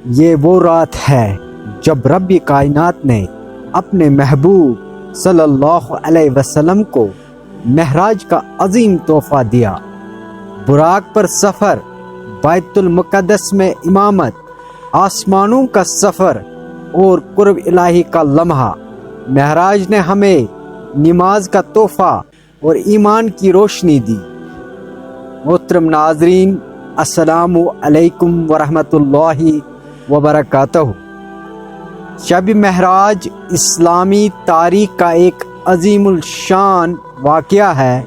یہ وہ رات ہے جب رب کائنات نے اپنے محبوب صلی اللہ علیہ وسلم کو معراج کا عظیم تحفہ دیا۔ براق پر سفر، بیت المقدس میں امامت، آسمانوں کا سفر اور قرب الہی کا لمحہ، معراج نے ہمیں نماز کا تحفہ اور ایمان کی روشنی دی۔ محترم ناظرین، السلام علیکم ورحمۃ اللہ وبرکاتہ۔ شب معراج اسلامی تاریخ کا ایک عظیم الشان واقعہ ہے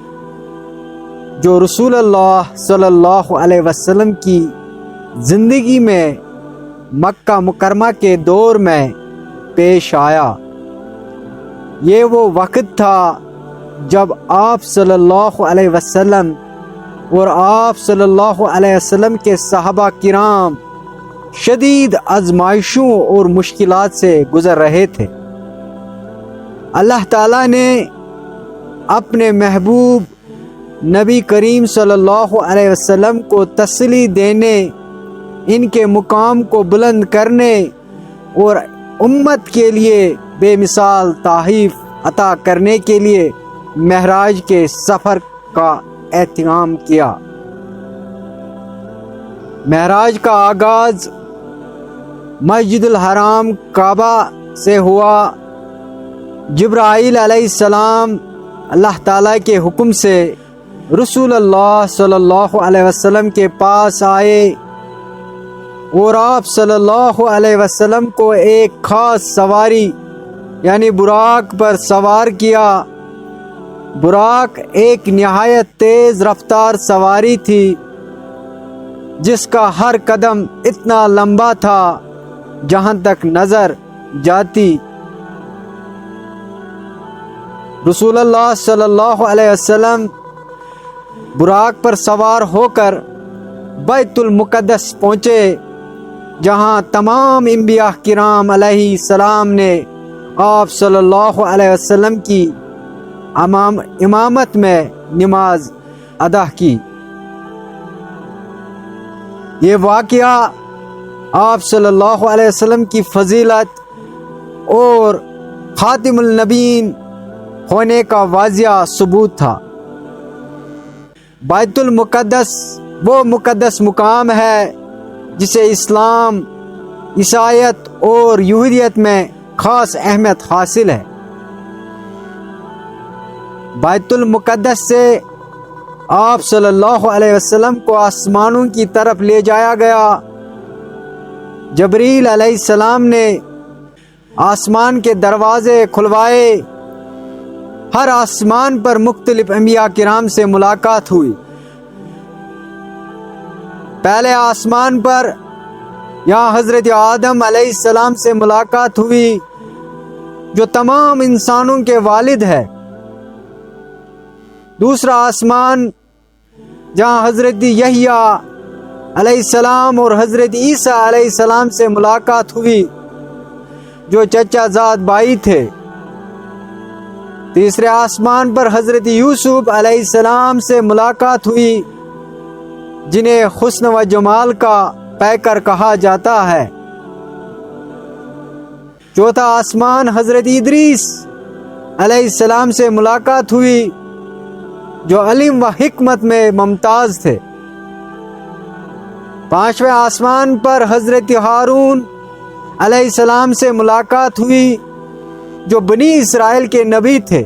جو رسول اللہ صلی اللہ علیہ وسلم کی زندگی میں مکہ مکرمہ کے دور میں پیش آیا۔ یہ وہ وقت تھا جب آپ صلی اللہ علیہ وسلم اور آپ صلی اللہ علیہ وسلم کے صحابہ کرام شدید آزمائشوں اور مشکلات سے گزر رہے تھے۔ اللہ تعالیٰ نے اپنے محبوب نبی کریم صلی اللہ علیہ وسلم کو تسلی دینے، ان کے مقام کو بلند کرنے اور امت کے لیے بے مثال تحائف عطا کرنے کے لیے معراج کے سفر کا اہتمام کیا۔ معراج کا آغاز مسجد الحرام کعبہ سے ہوا۔ جبرائیل علیہ السلام اللہ تعالیٰ کے حکم سے رسول اللہ صلی اللہ علیہ وسلم کے پاس آئے اور آپ صلی اللہ علیہ وسلم کو ایک خاص سواری یعنی براق پر سوار کیا۔ براق ایک نہایت تیز رفتار سواری تھی جس کا ہر قدم اتنا لمبا تھا جہاں تک نظر جاتی۔ رسول اللہ صلی اللہ علیہ وسلم براق پر سوار ہو کر بیت المقدس پہنچے، جہاں تمام انبیاء کرام علیہ السلام نے آپ صلی اللہ علیہ وسلم کی امامت میں نماز ادا کی۔ یہ واقعہ آپ صلی اللہ علیہ وسلم کی فضیلت اور خاتم النبیین ہونے کا واضح ثبوت تھا۔ بیت المقدس وہ مقدس مقام ہے جسے اسلام، عیسائیت اور یہودیت میں خاص اہمیت حاصل ہے۔ بیت المقدس سے آپ صلی اللہ علیہ وسلم کو آسمانوں کی طرف لے جایا گیا۔ جبریل علیہ السلام نے آسمان کے دروازے کھلوائے۔ ہر آسمان پر مختلف انبیاء کرام سے ملاقات ہوئی۔ پہلے آسمان پر یہاں حضرت آدم علیہ السلام سے ملاقات ہوئی جو تمام انسانوں کے والد ہے۔ دوسرا آسمان جہاں حضرت یحییٰ علیہ السلام اور حضرت عیسیٰ علیہ السلام سے ملاقات ہوئی جو چچا زاد بھائی تھے۔ تیسرے آسمان پر حضرت یوسف علیہ السلام سے ملاقات ہوئی جنہیں حسن و جمال کا پیکر کہا جاتا ہے۔ چوتھا آسمان حضرت ادریس علیہ السلام سے ملاقات ہوئی جو علم و حکمت میں ممتاز تھے۔ پانچویں آسمان پر حضرت ہارون علیہ السلام سے ملاقات ہوئی جو بنی اسرائیل کے نبی تھے۔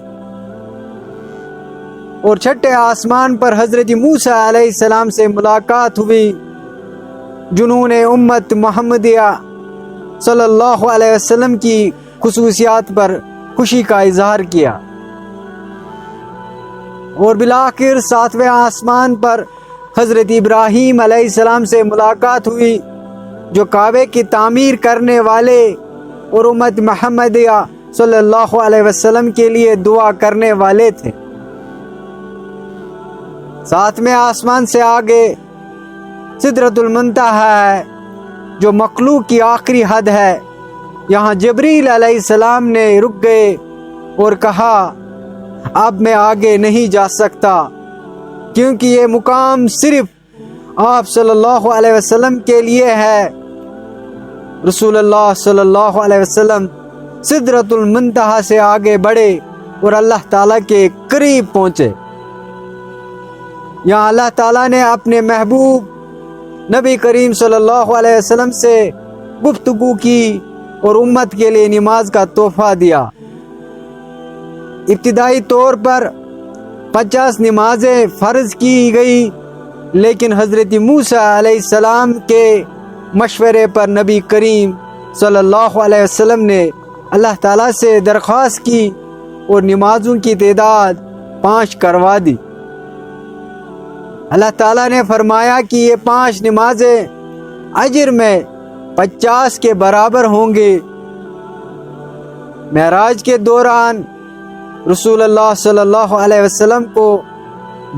اور چھٹے آسمان پر حضرت موسیٰ علیہ السلام سے ملاقات ہوئی جنہوں نے امت محمدیہ صلی اللہ علیہ وسلم کی خصوصیات پر خوشی کا اظہار کیا۔ اور بالآخر ساتویں آسمان پر حضرت ابراہیم علیہ السلام سے ملاقات ہوئی جو کعبے کی تعمیر کرنے والے اور امت محمدیہ صلی اللہ علیہ وسلم کے لیے دعا کرنے والے تھے۔ ساتویں آسمان سے آگے سدرۃ المنتہا ہے جو مخلوق کی آخری حد ہے۔ یہاں جبریل علیہ السلام نے رک گئے اور کہا اب میں آگے نہیں جا سکتا کیونکہ یہ مقام صرف آپ صلی اللہ علیہ وسلم کے لیے ہے۔ رسول اللہ صلی اللہ علیہ وسلم سدرۃ المنتہا سے آگے بڑھے اور اللہ تعالیٰ کے قریب پہنچے۔ یہاں اللہ تعالیٰ نے اپنے محبوب نبی کریم صلی اللہ علیہ وسلم سے گفتگو کی اور امت کے لیے نماز کا تحفہ دیا۔ ابتدائی طور پر 50 نمازیں فرض کی گئی، لیکن حضرت موسیٰ علیہ السلام کے مشورے پر نبی کریم صلی اللہ علیہ وسلم نے اللہ تعالیٰ سے درخواست کی اور نمازوں کی تعداد 5 کروا دی۔ اللہ تعالیٰ نے فرمایا کہ یہ 5 نمازیں اجر میں 50 کے برابر ہوں گے۔ معراج کے دوران رسول اللہ صلی اللہ علیہ وسلم کو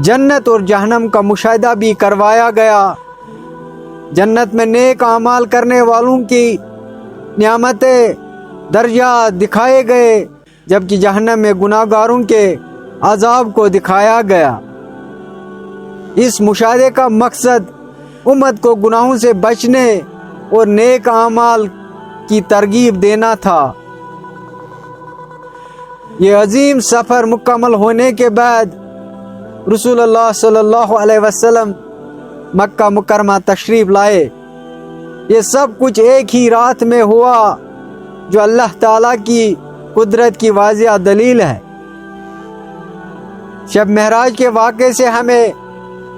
جنت اور جہنم کا مشاہدہ بھی کروایا گیا۔ جنت میں نیک اعمال کرنے والوں کی نعمتیں درجات دکھائے گئے، جبکہ جہنم میں گناہ گاروں کے عذاب کو دکھایا گیا۔ اس مشاہدے کا مقصد امت کو گناہوں سے بچنے اور نیک اعمال کی ترغیب دینا تھا۔ یہ عظیم سفر مکمل ہونے کے بعد رسول اللہ صلی اللہ علیہ وسلم مکہ مکرمہ تشریف لائے۔ یہ سب کچھ ایک ہی رات میں ہوا، جو اللہ تعالیٰ کی قدرت کی واضح دلیل ہے۔ شب معراج کے واقعے سے ہمیں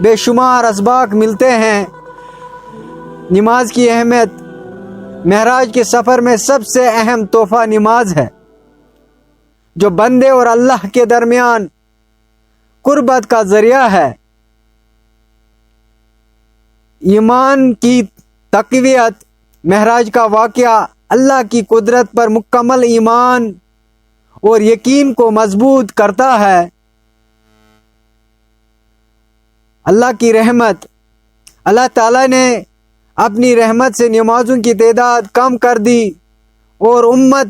بے شمار اسباق ملتے ہیں۔ نماز کی اہمیت۔ معراج کے سفر میں سب سے اہم تحفہ نماز ہے، جو بندے اور اللہ کے درمیان قربت کا ذریعہ ہے۔ ایمان کی تقویت۔ معراج کا واقعہ اللہ کی قدرت پر مکمل ایمان اور یقین کو مضبوط کرتا ہے۔ اللہ کی رحمت۔ اللہ تعالیٰ نے اپنی رحمت سے نمازوں کی تعداد کم کر دی اور امت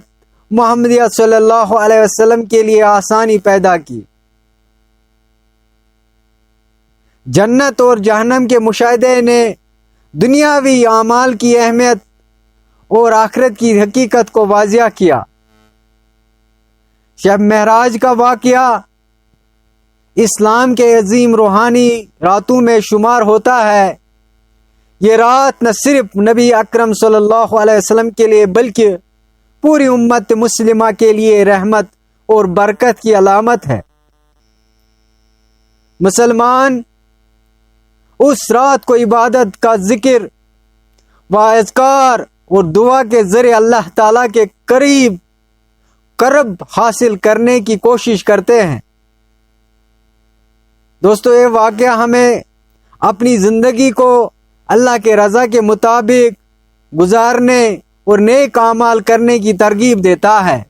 محمدیہ صلی اللہ علیہ وسلم کے لیے آسانی پیدا کی۔ جنت اور جہنم کے مشاہدے نے دنیاوی اعمال کی اہمیت اور آخرت کی حقیقت کو واضح کیا۔ شب معراج کا واقعہ اسلام کے عظیم روحانی راتوں میں شمار ہوتا ہے۔ یہ رات نہ صرف نبی اکرم صلی اللہ علیہ وسلم کے لیے بلکہ پوری امت مسلمہ کے لیے رحمت اور برکت کی علامت ہے۔ مسلمان اس رات کو عبادت کا ذکر و اذکار اور دعا کے ذریعے اللہ تعالیٰ کے قرب حاصل کرنے کی کوشش کرتے ہیں۔ دوستو، یہ واقعہ ہمیں اپنی زندگی کو اللہ کے رضا کے مطابق گزارنے اور نیک اعمال کرنے کی ترغیب دیتا ہے۔